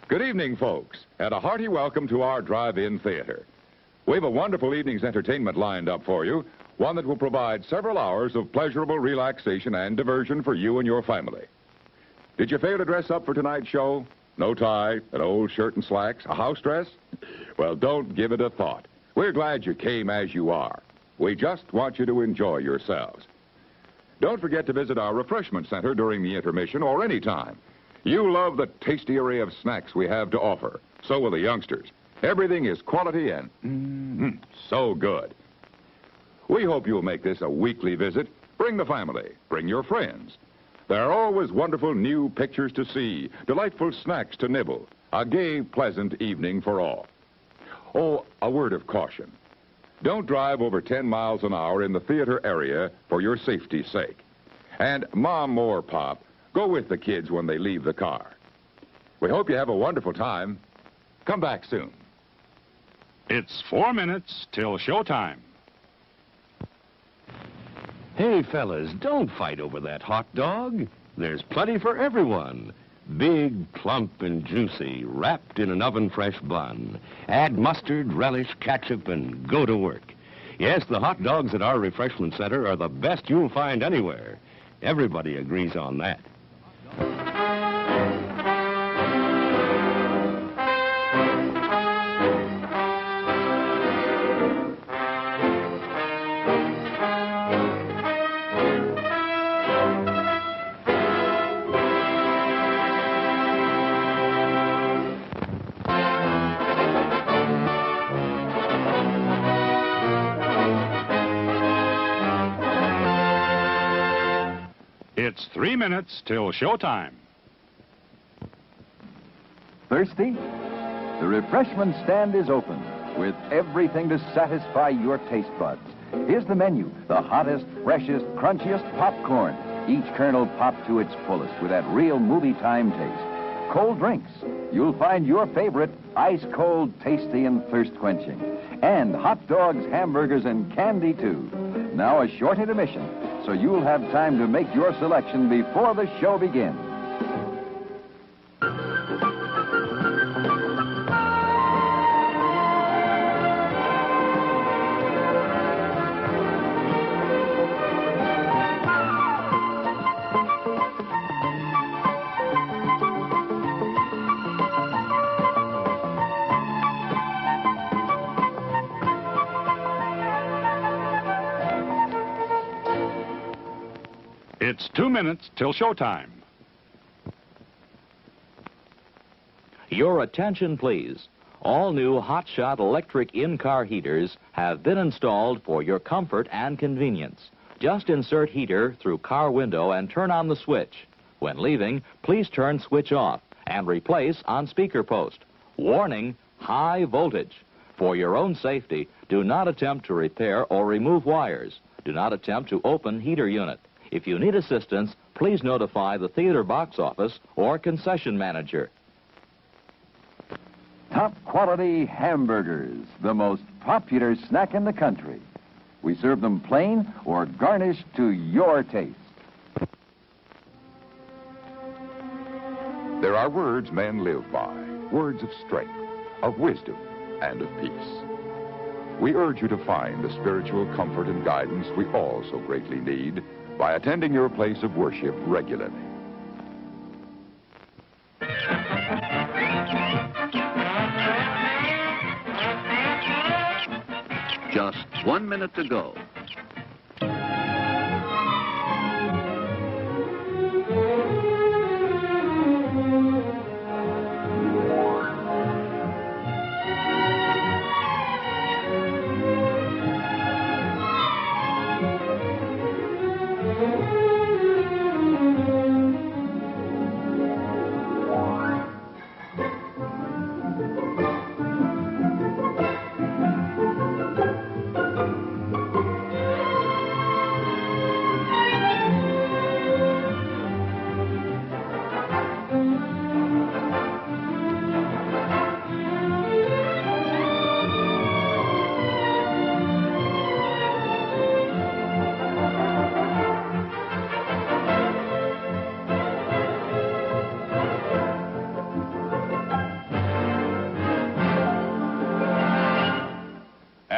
Good evening, folks, and a hearty welcome to our drive-in theater. We have a wonderful evening's entertainment lined up for you, one that will provide several hours of pleasurable relaxation and diversion for you and your family. Did you fail to dress up for tonight's show? No tie, an old shirt and slacks, a house dress? Well, don't give it a thought. We're glad you came as you are. We just want you to enjoy yourselves. Don't forget to visit our refreshment center during the intermission or any time. You love the tasty array of snacks we have to offer. So will the youngsters. Everything is quality and so good. We hope you'll make this a weekly visit. Bring the family. Bring your friends. There are always wonderful new pictures to see, delightful snacks to nibble, a gay, pleasant evening for all. Oh, a word of caution. Don't drive over 10 miles an hour in the theater area for your safety's sake. And Mom or Pop, go with the kids when they leave the car. We hope you have a wonderful time. Come back soon. It's 4 minutes till showtime. Hey, fellas, don't fight over that hot dog. There's plenty for everyone. Big, plump, and juicy, wrapped in an oven-fresh bun. Add mustard, relish, ketchup, and go to work. Yes, the hot dogs at our refreshment center are the best you'll find anywhere. Everybody agrees on that. It's 3 minutes till showtime. Thirsty? The refreshment stand is open with everything to satisfy your taste buds. Here's the menu: the hottest, freshest, crunchiest popcorn, each kernel popped to its fullest with that real movie time taste. Cold drinks. You'll find your favorite ice-cold, tasty, and thirst-quenching. And hot dogs, hamburgers, and candy, too. Now a short intermission, so you'll have time to make your selection before the show begins. It's 2 minutes till showtime. Your attention, please. All new hotshot electric in-car heaters have been installed for your comfort and convenience. Just insert heater through car window and turn on the switch. When leaving, please turn switch off and replace on speaker post. Warning, high voltage. For your own safety, do not attempt to repair or remove wires. Do not attempt to open heater unit. If you need assistance, please notify the theater box office or concession manager. Top quality hamburgers, the most popular snack in the country. We serve them plain or garnished to your taste. There are words men live by, words of strength, of wisdom, and of peace. We urge you to find the spiritual comfort and guidance we all so greatly need by attending your place of worship regularly. Just 1 minute to go.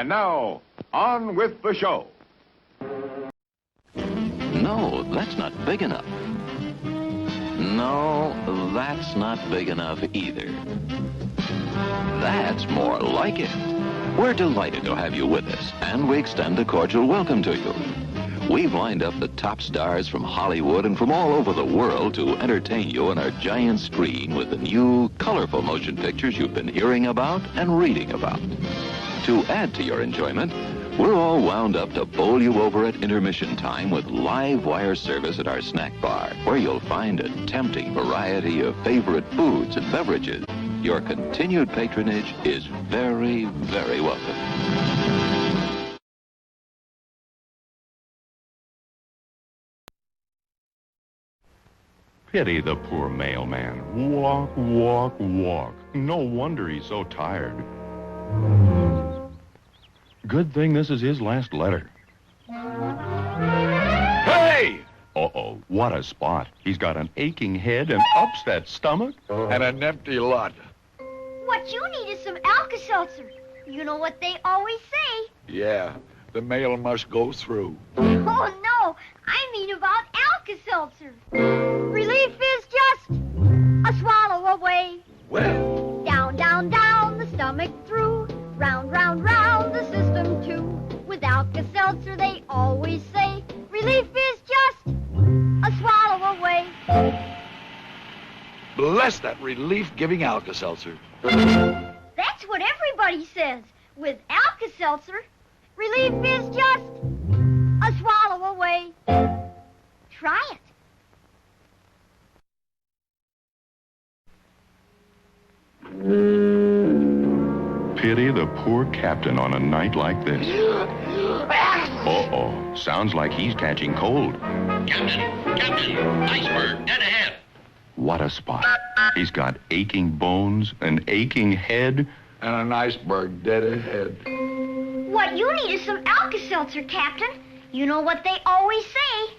And now, on with the show. No, that's not big enough. No, that's not big enough either. That's more like it. We're delighted to have you with us, and we extend a cordial welcome to you. We've lined up the top stars from Hollywood and from all over the world to entertain you on our giant screen with the new, colorful motion pictures you've been hearing about and reading about. To add to your enjoyment, we're all wound up to bowl you over at intermission time with live wire service at our snack bar, where you'll find a tempting variety of favorite foods and beverages. Your continued patronage is very, very welcome. Pity the poor mailman. Walk, walk, walk. No wonder he's so tired. Good thing this is his last letter. Hey! Uh-oh, what a spot. He's got an aching head, an upset stomach, and an empty lot. What you need is some Alka-Seltzer. You know what they always say. Yeah, the mail must go through. Oh, no, I mean about Alka-Seltzer. Relief is just a swallow away. Well, Down, down, down, the stomach through. Round, round, round, the system too. With Alka-Seltzer, they always say, relief is just a swallow away. bless that relief-giving Alka-Seltzer. That's what everybody says. With Alka-Seltzer, relief is just a swallow away. Try it. Pity the poor captain on a night like this. Uh-oh, sounds like he's catching cold. Captain, iceberg, dead ahead. What a spot. He's got aching bones, an aching head. And an iceberg dead ahead. What you need is some Alka-Seltzer, Captain. You know what they always say.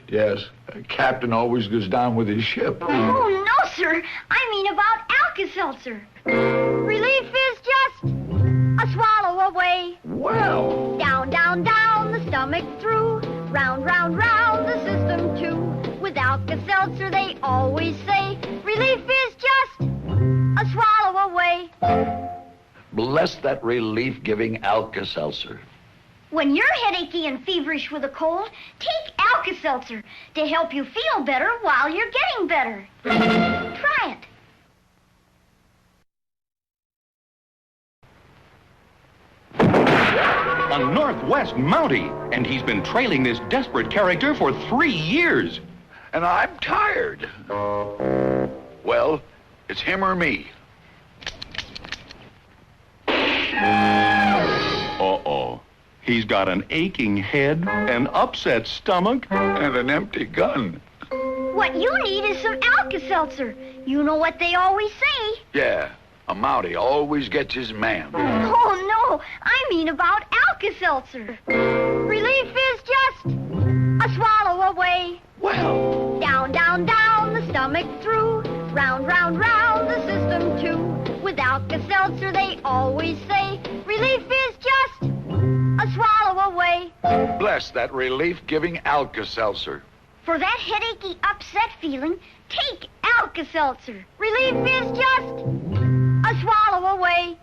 Yes, a captain always goes down with his ship. Oh, no, sir. I mean about Alka-Seltzer. Relief is just a swallow away. Well, Down, down, down, the stomach through. Round, round, round, the system too. With Alka-Seltzer, they always say, relief is just a swallow away. bless that relief-giving Alka-Seltzer. When you're headachy and feverish with a cold, take Alka-Seltzer to help you feel better while you're getting better. Try it. A Northwest Mountie, and he's been trailing this desperate character for 3 years. And I'm tired. Well, it's him or me. Uh-oh. He's got an aching head, an upset stomach. And an empty gun. What you need is some Alka-Seltzer. You know what they always say. Yeah, a Mountie always gets his man. Oh, no, I mean about Alka-Seltzer. Relief is just a swallow away. Well, Down, down, down, the stomach through. Round, round, round, the system too. With Alka-Seltzer, they always say, relief is just a swallow away. bless that relief-giving Alka-Seltzer. For that headachy, upset feeling, take Alka-Seltzer. Relief is just a swallow away.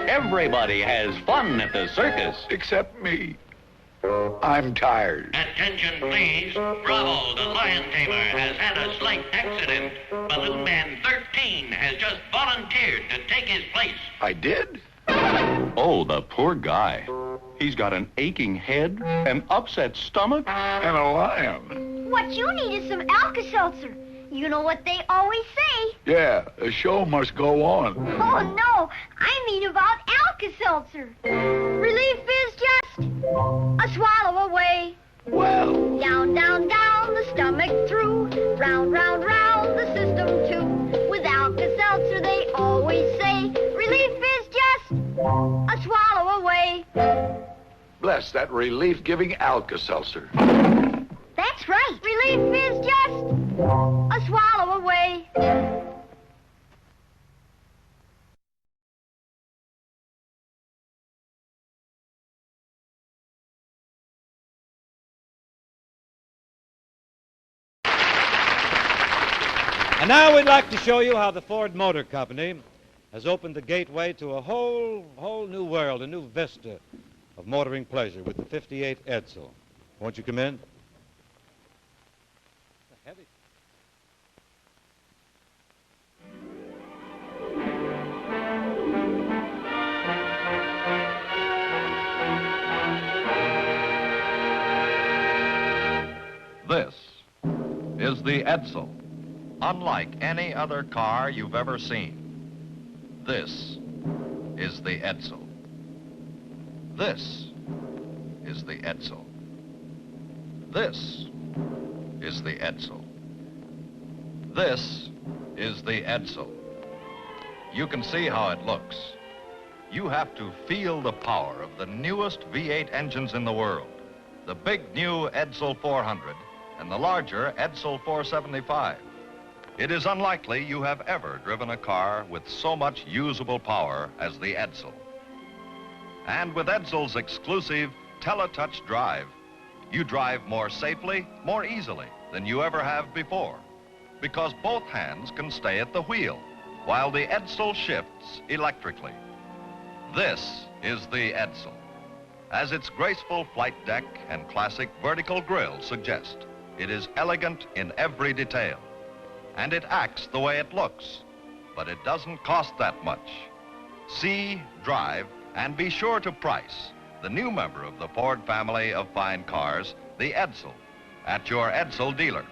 Everybody has fun at the circus. Except me. I'm tired. Attention, please. Bravo, the lion tamer has had a slight accident. Balloon Man 13 has just volunteered to take his place. I did? Oh, the poor guy. He's got an aching head, an upset stomach. And a lion. What you need is some Alka-Seltzer. You know what they always say. Yeah, the show must go on. Oh, no, I mean about Alka-Seltzer. Relief is just a swallow away. Well, Down, down, down, the stomach through. Round, round, round, the system too. With Alka-Seltzer, they always say, relief is just a swallow away. bless that relief-giving Alka-Seltzer. That's right. Relief is just a a swallow away. And now we'd like to show you how the Ford Motor Company has opened the gateway to a whole new world, a new vista of motoring pleasure with the 58 Edsel. Won't you come in? Heavy. This is the Edsel, unlike any other car you've ever seen. This is the Edsel. This is the Edsel. This is the Edsel. This is the Edsel. You can see how it looks. You have to feel the power of the newest V8 engines in the world. The big new Edsel 400 and the larger Edsel 475. It is unlikely you have ever driven a car with so much usable power as the Edsel. And with Edsel's exclusive Teletouch drive, you drive more safely, more easily than you ever have before, because both hands can stay at the wheel while the Edsel shifts electrically. This is the Edsel, as its graceful flight deck and classic vertical grille suggest. It is elegant in every detail, and it acts the way it looks, but it doesn't cost that much. See, drive, and be sure to price the new member of the Ford family of fine cars, the Edsel, at your Edsel dealer.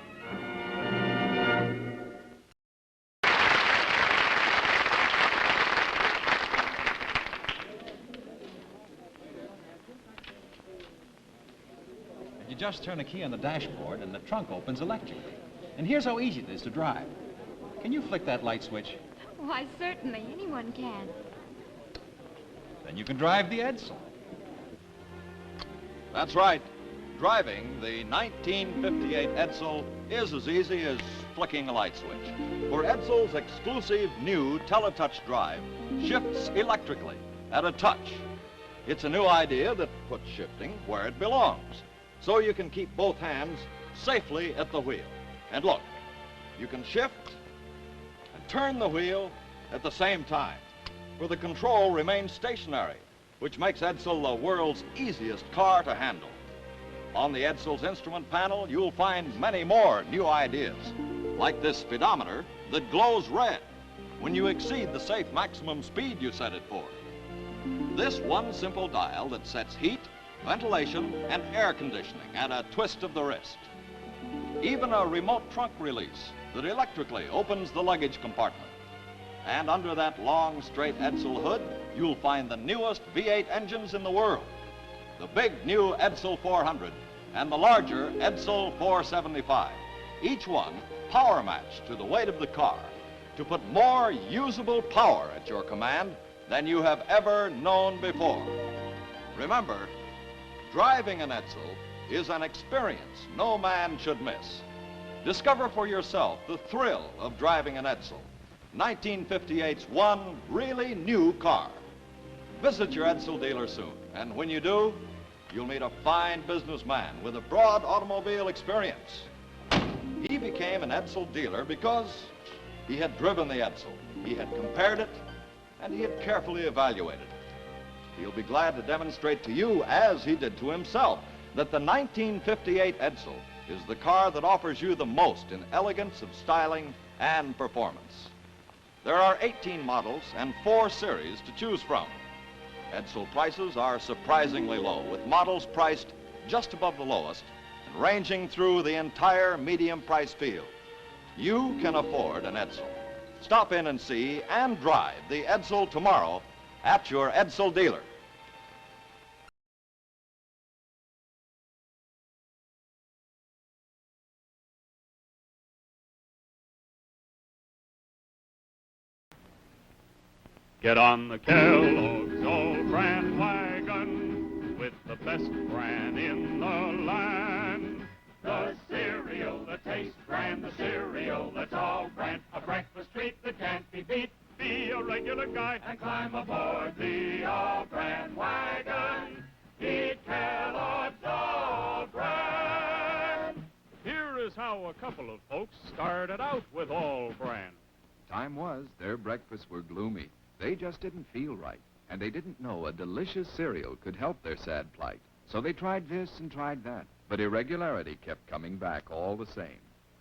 You just turn a key on the dashboard and the trunk opens electrically. And here's how easy it is to drive. Can you flick that light switch? Why, certainly. Anyone can. Then you can drive the Edsel. That's right. Driving the 1958 Edsel is as easy as flicking a light switch. For Edsel's exclusive new Teletouch drive shifts electrically at a touch. It's a new idea that puts shifting where it belongs, so you can keep both hands safely at the wheel. And look, you can shift and turn the wheel at the same time, for the control remains stationary, which makes Edsel the world's easiest car to handle. On the Edsel's instrument panel, you'll find many more new ideas, like this speedometer that glows red when you exceed the safe maximum speed you set it for. This one simple dial that sets heat, ventilation, and air conditioning at a twist of the wrist. Even a remote trunk release that electrically opens the luggage compartment. And under that long, straight Edsel hood, you'll find the newest V8 engines in the world. The big new Edsel 400 and the larger Edsel 475. Each one power matched to the weight of the car to put more usable power at your command than you have ever known before. Remember, driving an Edsel is an experience no man should miss. Discover for yourself the thrill of driving an Edsel, 1958's one really new car. Visit your Edsel dealer soon, and when you do, you'll meet a fine businessman with a broad automobile experience. He became an Edsel dealer because he had driven the Edsel, he had compared it, and he had carefully evaluated it. He'll be glad to demonstrate to you, as he did to himself, that the 1958 Edsel is the car that offers you the most in elegance of styling and performance. There are 18 models and 4 series to choose from. Edsel prices are surprisingly low, with models priced just above the lowest and ranging through the entire medium price field. You can afford an Edsel. Stop in and see and drive the Edsel tomorrow at your Edsel dealer. Get on the Kellogg's All-Bran wagon with the best bran in the land. The cereal, the taste bran, the cereal that's all brand, a breakfast treat that can't be beat. Be a regular guy and climb aboard the all-brand wagon. Eat Kellogg's all-brand. Here is how a couple of folks started out with all-brand. Time was, their breakfasts were gloomy. They just didn't feel right, and they didn't know a delicious cereal could help their sad plight. So they tried this and tried that, but irregularity kept coming back all the same.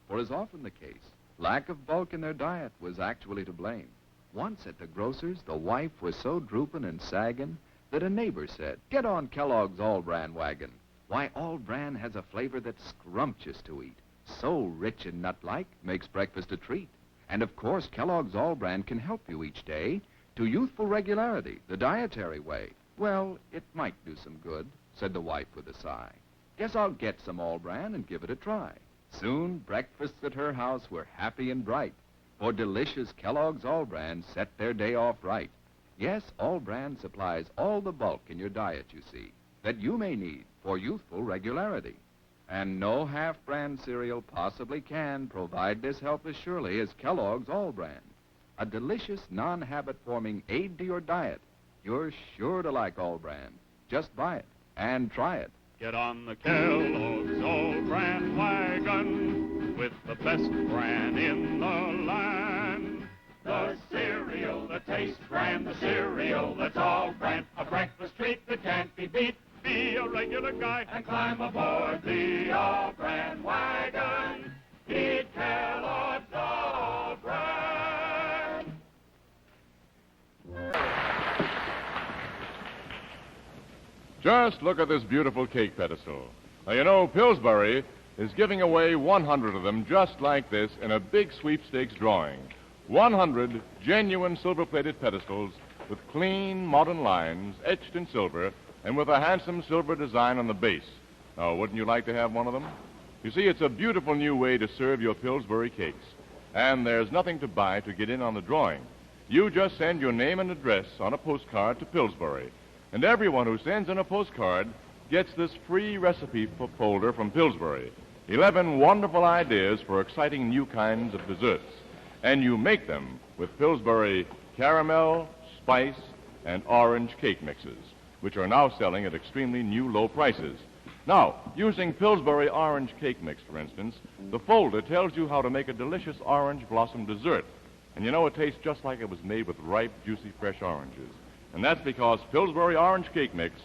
For as often the case, lack of bulk in their diet was actually to blame. Once at the grocer's, the wife was so drooping and sagging that a neighbor said, "Get on Kellogg's all-brand wagon. Why, all-brand has a flavor that's scrumptious to eat. So rich and nut-like, makes breakfast a treat. And of course, Kellogg's all-brand can help you each day to youthful regularity, the dietary way." "Well, it might do some good," said the wife with a sigh. "Guess I'll get some all-brand and give it a try." Soon, breakfasts at her house were happy and bright, for delicious Kellogg's all-brand set their day off right. Yes, all-brand supplies all the bulk in your diet, you see, that you may need for youthful regularity. And no half-brand cereal possibly can provide this help as surely as Kellogg's all-brand. A delicious, non-habit-forming aid to your diet. You're sure to like all-brand. Just buy it and try it. Get on the Kellogg's all-brand wagon with the best brand in the land. The cereal that tastes brand, the cereal that's all brand, a breakfast treat that can't be beat. Be a regular guy and climb aboard the all-brand wagon. Eat Kellogg's all-brand. Just look at this beautiful cake pedestal. Now, you know, Pillsbury is giving away 100 of them just like this in a big sweepstakes drawing. 100 genuine silver-plated pedestals with clean, modern lines etched in silver and with a handsome silver design on the base. Now, wouldn't you like to have one of them? You see, it's a beautiful new way to serve your Pillsbury cakes, and there's nothing to buy to get in on the drawing. You just send your name and address on a postcard to Pillsbury, and everyone who sends in a postcard gets this free recipe folder from Pillsbury. 11 wonderful ideas for exciting new kinds of desserts. And you make them with Pillsbury caramel, spice, and orange cake mixes, which are now selling at extremely new low prices. Now, using Pillsbury orange cake mix, for instance, the folder tells you how to make a delicious orange blossom dessert. And you know, it tastes just like it was made with ripe, juicy, fresh oranges. And that's because Pillsbury orange cake mix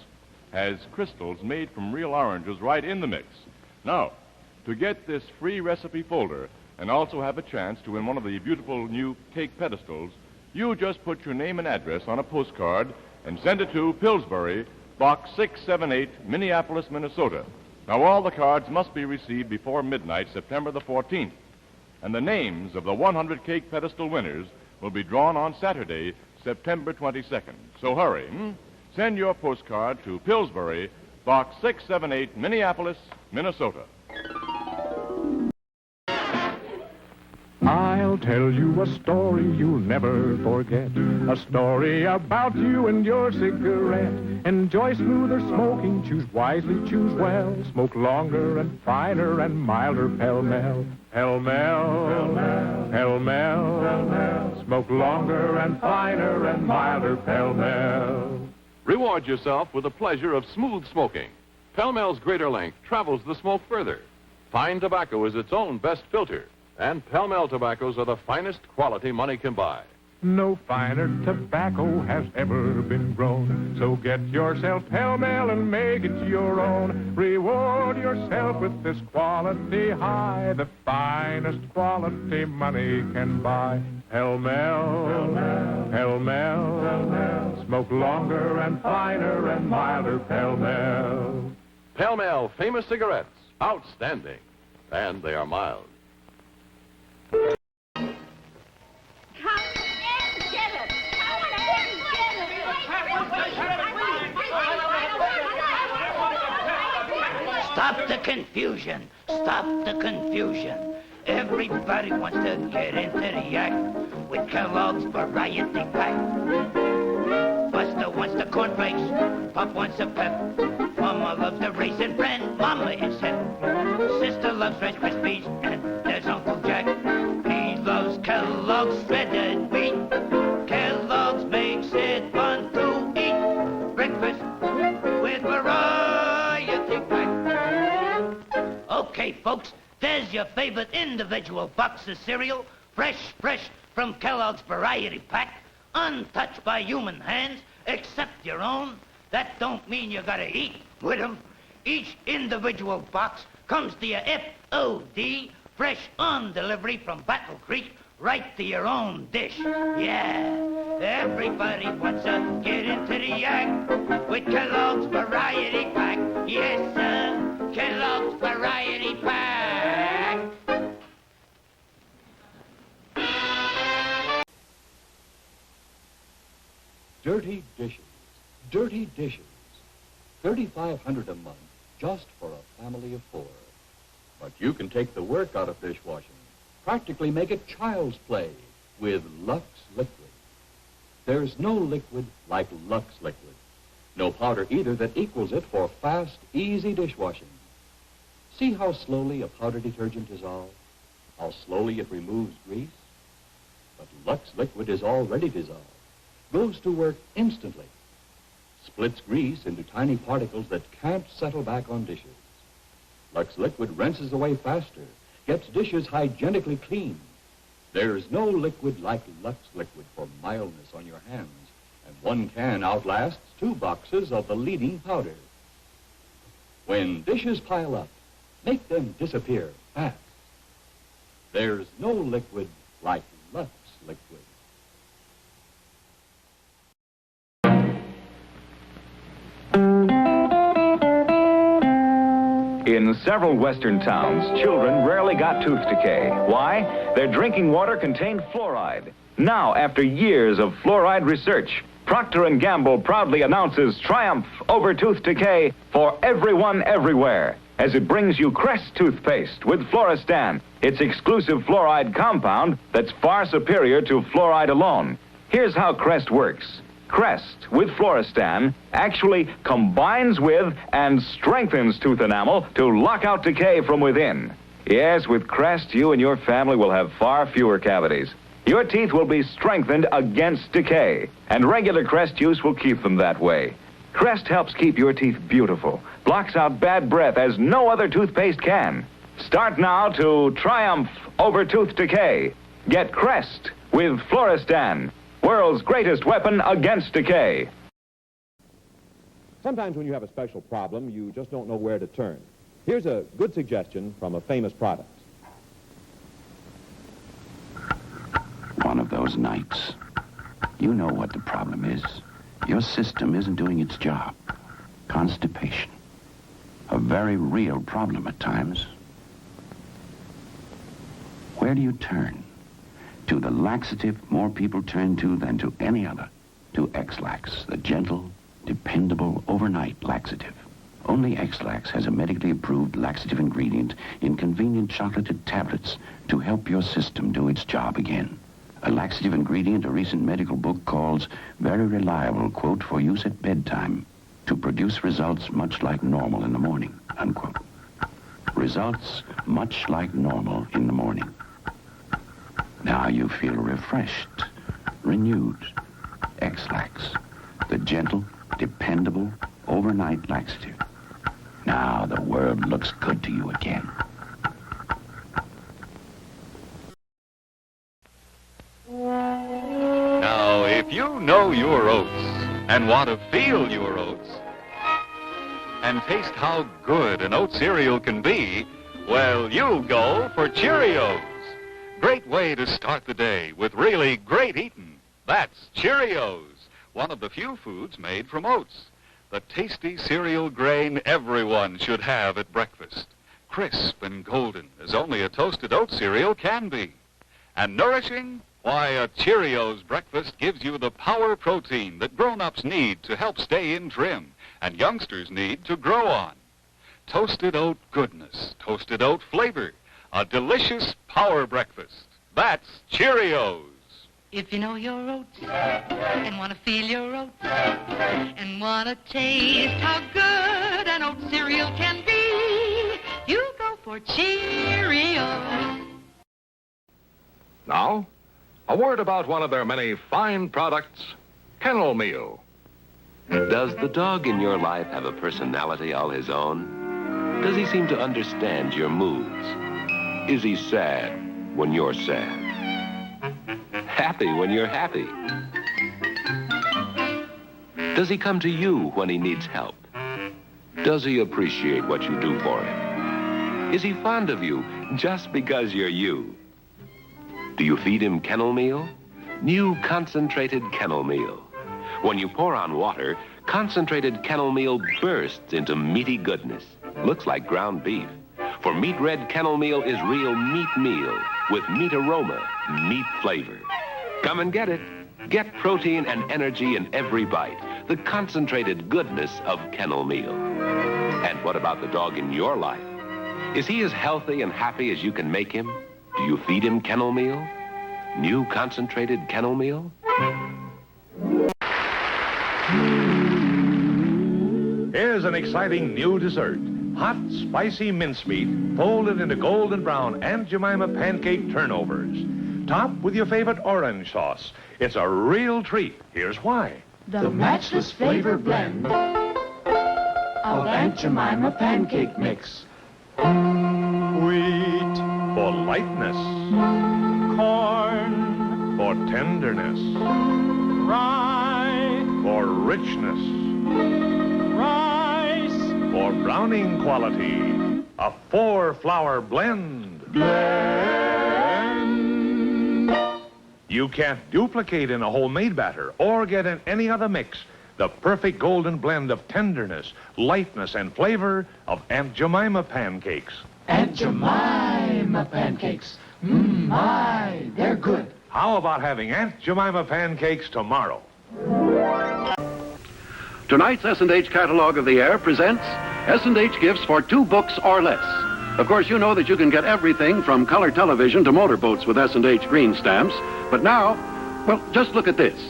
has crystals made from real oranges right in the mix. Now, to get this free recipe folder and also have a chance to win one of the beautiful new cake pedestals, you just put your name and address on a postcard and send it to Pillsbury, Box 678, Minneapolis, Minnesota. Now, all the cards must be received before midnight, September the 14th. And the names of the 100 cake pedestal winners will be drawn on Saturday, September 22nd. So hurry, Send your postcard to Pillsbury, Box 678, Minneapolis, Minnesota. I'll tell you a story you'll never forget. A story about you and your cigarette. Enjoy smoother smoking, choose wisely, choose well. Smoke longer and finer and milder pell-mell. Pell-mell, pell-mell, pell-mell, pell-mell. Smoke longer and finer and milder pell-mell. Reward yourself with the pleasure of smooth smoking. Pell-Mell's greater length travels the smoke further. Fine tobacco is its own best filter. And Pell-Mell tobaccos are the finest quality money can buy. No finer tobacco has ever been grown. So get yourself Pell-Mell and make it your own. Reward yourself with this quality high, the finest quality money can buy. Pell-Mell, Pell-Mell, Pell-Mell, Pell-Mell. Smoke longer and finer and milder Pell-Mell. Pell-Mell famous cigarettes, outstanding, and they are mild. Come and get it! Come and get it! Stop the confusion! Stop the confusion! Everybody wants to get into the act with Kellogg's Variety Pack. Buster wants the cornflakes, Pop wants a pep. Mama loves the Raisin Bran, Mama is hip. Sister loves Rice Krispies, and there's Uncle Jack. He variety pack. Okay, folks, there's your favorite individual box of cereal, fresh from Kellogg's Variety Pack, untouched by human hands, except your own. That don't mean you gotta eat with them. Each individual box comes to your FOD, fresh on delivery from Battle Creek, right to your own dish. Yeah, everybody wants to get into the act with Kellogg's Variety Pack. Yes, sir, Kellogg's Variety Pack. Dirty dishes. Dirty dishes. $3,500 a month just for a family of 4. But you can take the work out of dishwashing. Practically make it child's play with Lux Liquid. There's no liquid like Lux Liquid. No powder either that equals it for fast, easy dishwashing. See how slowly a powder detergent dissolves? How slowly it removes grease? But Lux Liquid is already dissolved. Goes to work instantly. Splits grease into tiny particles that can't settle back on dishes. Lux Liquid rinses away faster, gets dishes hygienically clean. There's no liquid like Lux Liquid for mildness on your hands, and 1 can outlasts 2 boxes of the leading powder. When dishes pile up, make them disappear fast. There's no liquid like Lux Liquid. In several western towns, children rarely got tooth decay. Why? Their drinking water contained fluoride. Now, after years of fluoride research, Procter & Gamble proudly announces triumph over tooth decay for everyone everywhere as it brings you Crest toothpaste with Fluorestan, its exclusive fluoride compound that's far superior to fluoride alone. Here's how Crest works. Crest with Fluorestan actually combines with and strengthens tooth enamel to lock out decay from within. Yes, with Crest, you and your family will have far fewer cavities. Your teeth will be strengthened against decay, and regular Crest use will keep them that way. Crest helps keep your teeth beautiful, blocks out bad breath as no other toothpaste can. Start now to triumph over tooth decay. Get Crest with Fluorestan, world's greatest weapon against decay. Sometimes when you have a special problem, you just don't know where to turn. Here's a good suggestion from a famous product. One of those nights, you know what the problem is. Your system isn't doing its job. Constipation. A very real problem at times. Where do you turn? To the laxative more people turn to than to any other, to X-Lax, the gentle, dependable, overnight laxative. Only X-Lax has a medically approved laxative ingredient in convenient chocolated tablets to help your system do its job again. A laxative ingredient a recent medical book calls very reliable, quote, for use at bedtime to produce results much like normal in the morning, unquote. Results much like normal in the morning. Now you feel refreshed, renewed. X-Lax, the gentle, dependable, overnight laxative. Now the world looks good to you again. Now, if you know your oats and want to feel your oats and taste how good an oat cereal can be, well, you go for Cheerios. Great way to start the day with really great eating. That's Cheerios, one of the few foods made from oats. The tasty cereal grain everyone should have at breakfast. Crisp and golden, as only a toasted oat cereal can be. And nourishing? Why, a Cheerios breakfast gives you the power protein that grown-ups need to help stay in trim and youngsters need to grow on. Toasted oat goodness, toasted oat flavor, a delicious power breakfast. That's Cheerios. If you know your oats and want to feel your oats and want to taste how good an oat cereal can be, you go for Cheerios. Now, a word about one of their many fine products, Kennel Meal. Does the dog in your life have a personality all his own? Does he seem to understand your moods? Is he sad when you're sad? Happy when you're happy? Does he come to you when he needs help? Does he appreciate what you do for him? Is he fond of you just because you're you? Do you feed him kennel meal? New concentrated kennel meal. When you pour on water, concentrated kennel meal bursts into meaty goodness. Looks like ground beef. For meat red kennel meal is real meat meal with meat aroma, meat flavor. Come and get it. Get protein and energy in every bite. The concentrated goodness of kennel meal. And what about the dog in your life? Is he as healthy and happy as you can make him? Do you feed him kennel meal? New concentrated kennel meal? Here's an exciting new dessert. Hot, spicy mincemeat folded into golden brown Aunt Jemima pancake turnovers. Topped with your favorite orange sauce. It's a real treat. Here's why. The matchless flavor blend of Aunt Jemima pancake mix. Wheat for lightness. Corn for tenderness. Rye for richness. Rice for browning quality. A 4-flour blend. You can't duplicate in a homemade batter or get in any other mix the perfect golden blend of tenderness, lightness, and flavor of Aunt Jemima pancakes. Aunt Jemima pancakes. My, they're good. How about having Aunt Jemima pancakes tomorrow? Tonight's S&H Catalog of the Air presents S&H gifts for 2 books or less. Of course, you know that you can get everything from color television to motorboats with S&H green stamps. But now, well, just look at this.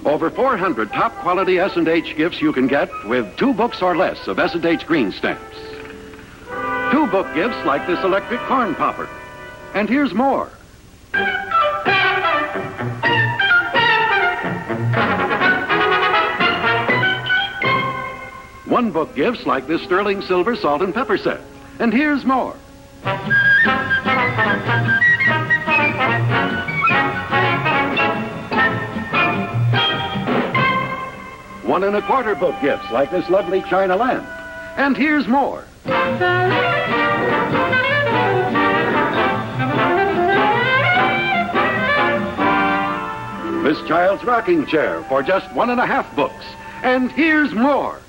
Over 400 top-quality S&H gifts you can get with 2 books or less of S&H green stamps. 2 book gifts like this electric corn popper. And here's more. One book gifts like this sterling silver salt and pepper set. And here's more. One and a quarter book gifts like this lovely china lamp. And here's more. This child's rocking chair for just 1.5 books. And here's more.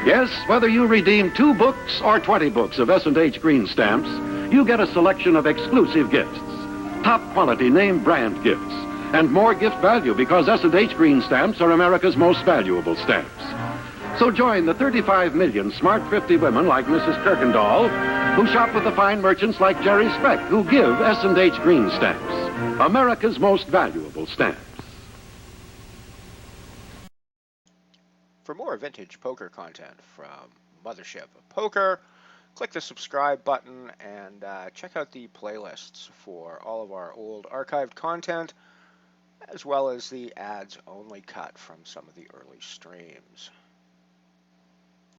Yes, whether you redeem 2 books or 20 books of S&H green stamps, you get a selection of exclusive gifts. Top quality name brand gifts. And more gift value because S&H green stamps are America's most valuable stamps. So join the 35 million smart, thrifty women like Mrs. Kirkendall who shop with the fine merchants like Jerry Speck who give S&H green stamps. America's most valuable stamps. For more vintage poker content from MotherShip Poker, click the subscribe button and check out the playlists for all of our old archived content, as well as the ads-only cut from some of the early streams.